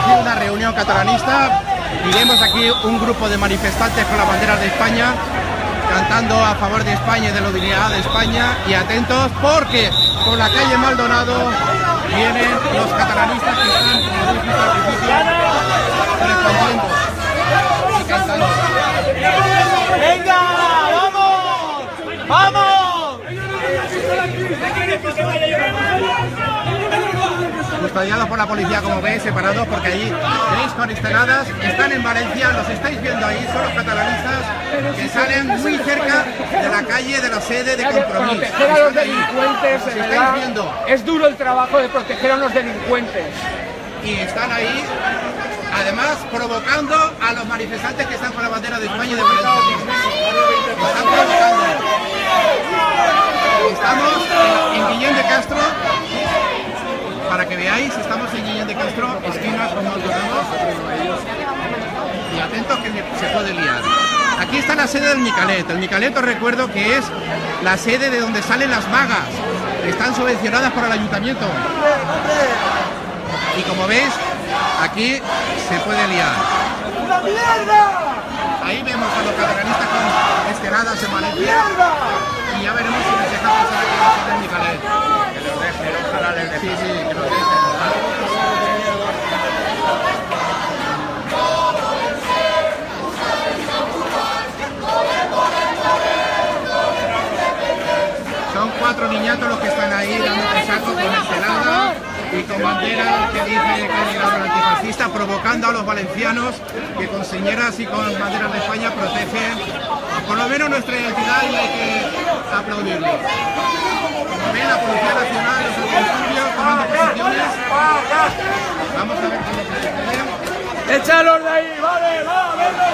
producido una reunión catalanista y vemos aquí un grupo de manifestantes con las banderas de España cantando a favor de España y de la unidad de España. Y atentos porque por la calle Maldonado vienen los catalanistas que están con los artificios respondiendo y cantando. ¡Venga! ¡Vamos! ¡Vamos! Custodiados por la policía, como veis, separados porque allí veis con esteladas, están en Valencia, los estáis viendo ahí, son los catalanistas que salen muy cerca de la calle de la sede de Compromís. Proteger a los delincuentes, de verdad, es duro el trabajo de proteger a los delincuentes. Y están ahí, además, provocando a los manifestantes que están con la bandera de España y de Valencia. Están provocando. Estamos en Guillén de Castro. Para que veáis, estamos en Guillén de Castro, esquina con Maldonado. Y atentos que se puede liar. Aquí está la sede del Micalet. El Micalet, os recuerdo que es la sede de donde salen las magas. Están subvencionadas por el ayuntamiento. Y como veis, aquí se puede liar. ¡Una mierda! Ahí vemos a los catalanistas con esteladas en Valencia. Y ya veremos si les deja pasar aquí la sede del Micalet. Que los dejen, ojalá les dejen. Sí, sí, que los dejen. Son 4 niñatos los que están ahí dando saco con estelada y con bandera que dice que ha llegado el antifascista, provocando a los valencianos que con señeras y con banderas de España protegen por lo menos nuestra identidad y hay que aplaudirlo. Como ven, la Policía Nacional, los antidisturbios tomando posiciones. Vamos a ver qué es lo que sucede. ¡Échalos de ahí! ¡Vale, va! ¡Venga!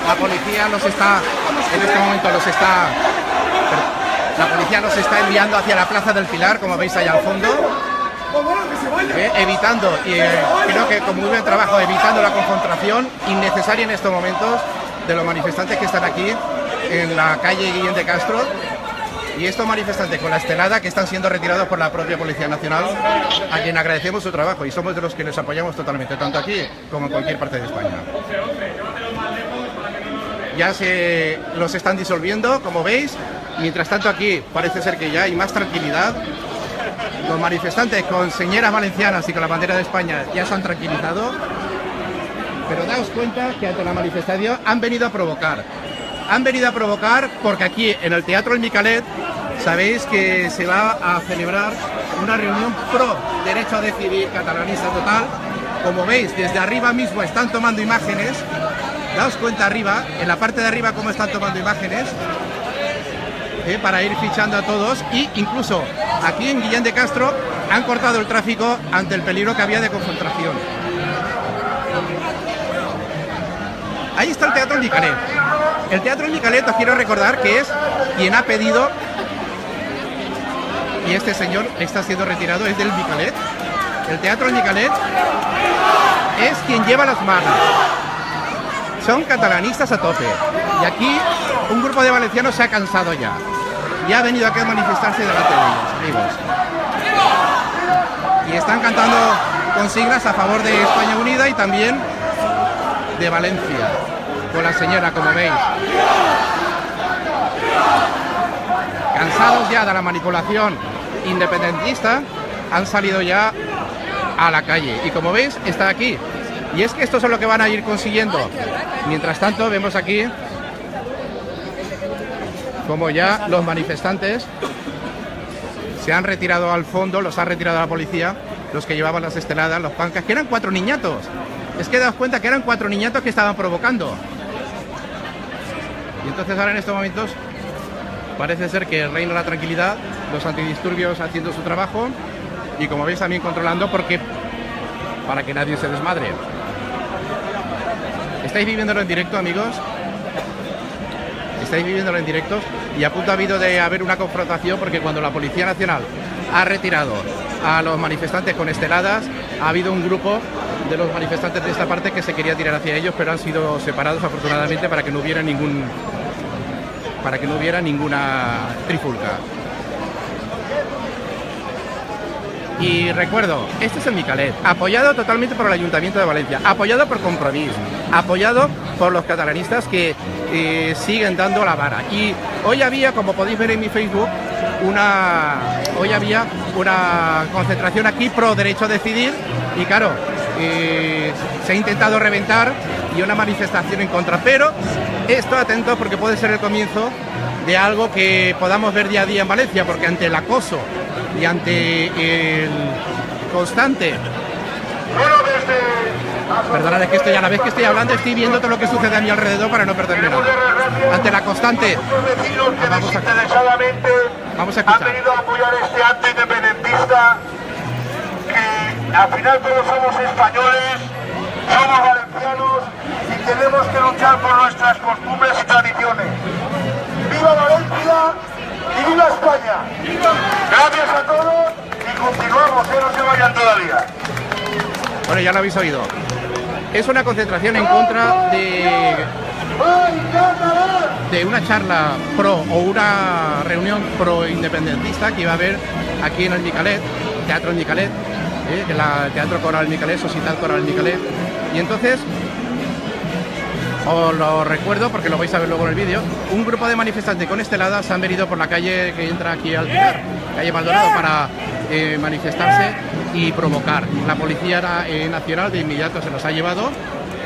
La policía los está, en este momento la policía los está enviando hacia la Plaza del Pilar, como veis allá al fondo, evitando, y creo que con muy buen trabajo, evitando la confrontación innecesaria en estos momentos de los manifestantes que están aquí en la calle Guillén de Castro. Y estos manifestantes con la estelada que están siendo retirados por la propia Policía Nacional, a quien agradecemos su trabajo y somos de los que les apoyamos totalmente, tanto aquí como en cualquier parte de España. Ya se los están disolviendo, como veis. Mientras tanto aquí parece ser que ya hay más tranquilidad. Los manifestantes con señeras valencianas y con la bandera de España ya se han tranquilizado. Pero daos cuenta que ante la manifestación han venido a provocar. Han venido a provocar porque aquí en el Teatro El Micalet sabéis que se va a celebrar una reunión pro derecho a decidir catalanista total. Como veis, desde arriba mismo están tomando imágenes. Daos cuenta arriba, en la parte de arriba cómo están tomando imágenes para ir fichando a todos. Y incluso aquí en Guillén de Castro han cortado el tráfico ante el peligro que había de confrontación. Ahí está el Teatro El Micalet. El Teatro El Micalet, os quiero recordar que es quien ha pedido, y este señor está siendo retirado, es del Micalet. El Teatro El Micalet es quien lleva las manos. Son catalanistas a tope. Y aquí un grupo de valencianos se ha cansado ya. Y ha venido aquí a manifestarse delante de ellos, amigos. Y están cantando consignas a favor de España Unida y también de Valencia, con la señora, como veis. Cansados ya de la manipulación independentista, han salido ya a la calle. Y como veis, está aquí. Y es que esto es lo que van a ir consiguiendo. Mientras tanto, vemos aquí como ya los manifestantes se han retirado al fondo, los ha retirado la policía, los que llevaban las esteladas, los pancas, que eran 4 niñatos. Es que daos cuenta que eran 4 niñatos que estaban provocando. Y entonces ahora en estos momentos parece ser que reina la tranquilidad, los antidisturbios haciendo su trabajo y como veis también controlando porque para que nadie se desmadre. ¿Estáis viviéndolo en directo, amigos? estáis viviéndolo en directos, y a punto ha habido de haber una confrontación, porque cuando la Policía Nacional ha retirado a los manifestantes con esteladas, ha habido un grupo de los manifestantes de esta parte que se quería tirar hacia ellos, pero han sido separados afortunadamente para que no hubiera ninguna trifulca. Y recuerdo, este es el Micalet, apoyado totalmente por el Ayuntamiento de Valencia, apoyado por Compromís, apoyado por los catalanistas que siguen dando la vara. Y hoy había, como podéis ver en mi Facebook, una concentración aquí pro derecho a decidir, y claro, se ha intentado reventar y una manifestación en contra, pero esto atento porque puede ser el comienzo de algo que podamos ver día a día en Valencia, porque ante el acoso y ante el constante... Perdonad, es que estoy, a la vez que estoy hablando estoy viendo todo lo que sucede a mi alrededor para no perderme nada. Ante la constante... Vamos a escuchar. Han venido a apoyar este acto independentista, que al final todos somos españoles, somos valencianos y tenemos que luchar por nuestras costumbres y tradiciones. ¡Viva Valencia y viva España! Gracias a todos y continuamos, no se vayan todavía. Bueno, ya lo habéis oído. Es una concentración en contra de una charla pro o una reunión pro independentista que iba a haber aquí en el Micalet, Teatro Micalet, el Teatro Coral Micalet, Societat Coral Micalet. Y entonces, os lo recuerdo porque lo vais a ver luego en el vídeo, un grupo de manifestantes con esteladas han venido por la calle que entra aquí al Pilar, calle Maldonado, para manifestarse y provocar. La Policía Nacional de inmediato se los ha llevado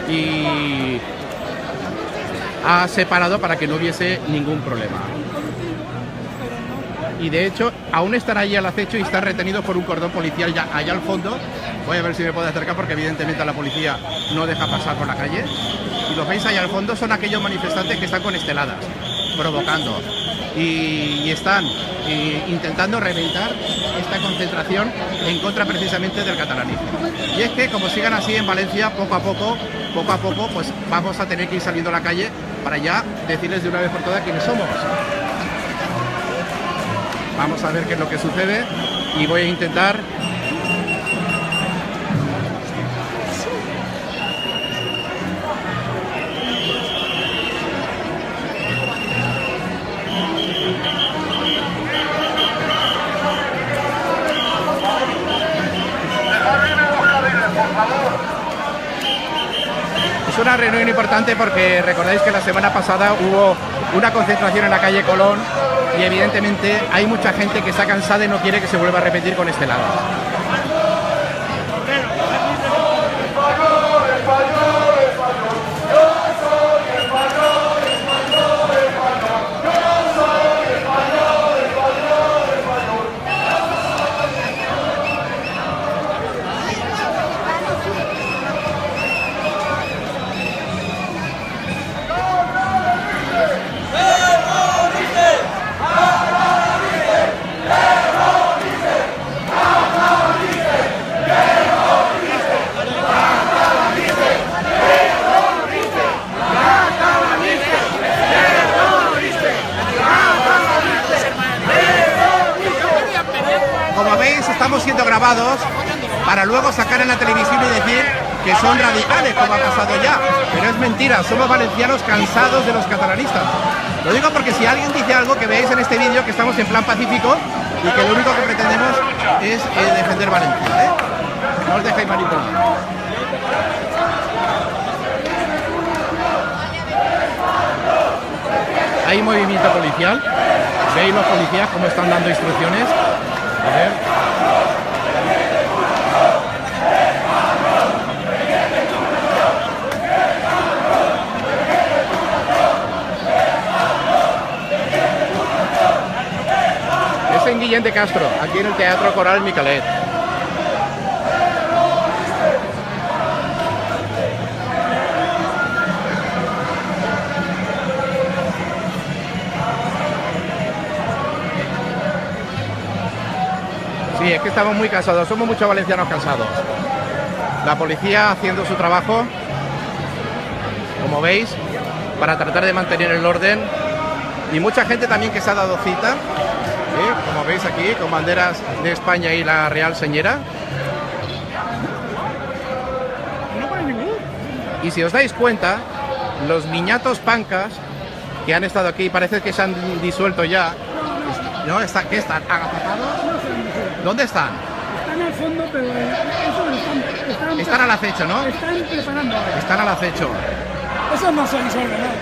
y ha separado para que no hubiese ningún problema. Y de hecho aún están allí al acecho y están retenidos por un cordón policial ya allá al fondo. Voy a ver si me puedo acercar porque evidentemente la policía no deja pasar por la calle. Y los veis allá al fondo, son aquellos manifestantes que están con esteladas, provocando. Y están intentando reventar esta concentración en contra precisamente del catalanismo. Y es que como sigan así en Valencia, poco a poco, pues vamos a tener que ir saliendo a la calle para ya decirles de una vez por todas quiénes somos. Vamos a ver qué es lo que sucede y voy a intentar... Es una reunión importante porque recordáis que la semana pasada hubo una concentración en la calle Colón y evidentemente hay mucha gente que está cansada y no quiere que se vuelva a repetir con este lado. Como veis, estamos siendo grabados para luego sacar en la televisión y decir que son radicales, como ha pasado ya. Pero es mentira, somos valencianos cansados de los catalanistas. Lo digo porque si alguien dice algo, que veáis en este vídeo que estamos en plan pacífico y que lo único que pretendemos es defender Valencia, ¿eh? No os dejéis manipular. Hay movimiento policial. Veis los policías cómo están dando instrucciones. A ver. Es en Guillén de Castro, aquí en el Teatro Coral Micalet. Sí, es que estamos muy cansados, somos muchos valencianos cansados. La policía haciendo su trabajo, como veis, para tratar de mantener el orden y mucha gente también que se ha dado cita, como veis aquí, con banderas de España y la Real Señera. Y si os dais cuenta, los niñatos pancas que han estado aquí, parece que se han disuelto ya. ¿No? ¿Qué están? ¿Agazapados? ¿Dónde están? Están al fondo, pero eso Están al acecho, ¿no? Están preparando ahora. Están al acecho. Eso no se disuelve nada.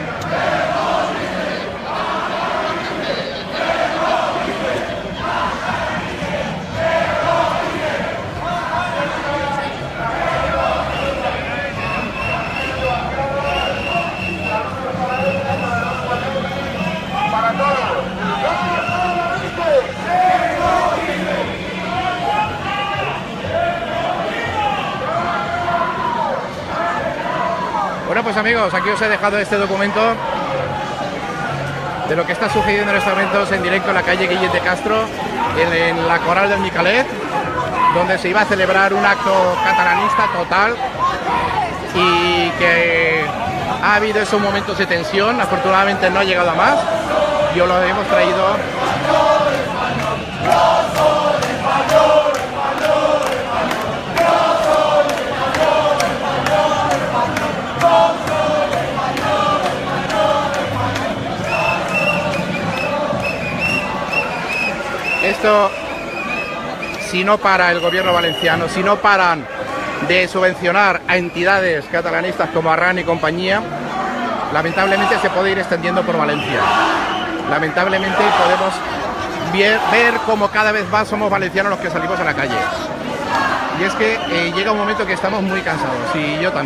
Para todos. Bueno, pues amigos, aquí os he dejado este documento de lo que está sucediendo en estos momentos en directo en la calle Guillén de Castro, en la Coral del Micalet, donde se iba a celebrar un acto catalanista total y que ha habido esos momentos de tensión. Afortunadamente no ha llegado a más y os lo hemos traído. Esto, si no para el gobierno valenciano, si no paran de subvencionar a entidades catalanistas como Arran y compañía, lamentablemente se puede ir extendiendo por Valencia. Lamentablemente podemos ver cómo cada vez más somos valencianos los que salimos a la calle. Y es que llega un momento que estamos muy cansados, y yo también.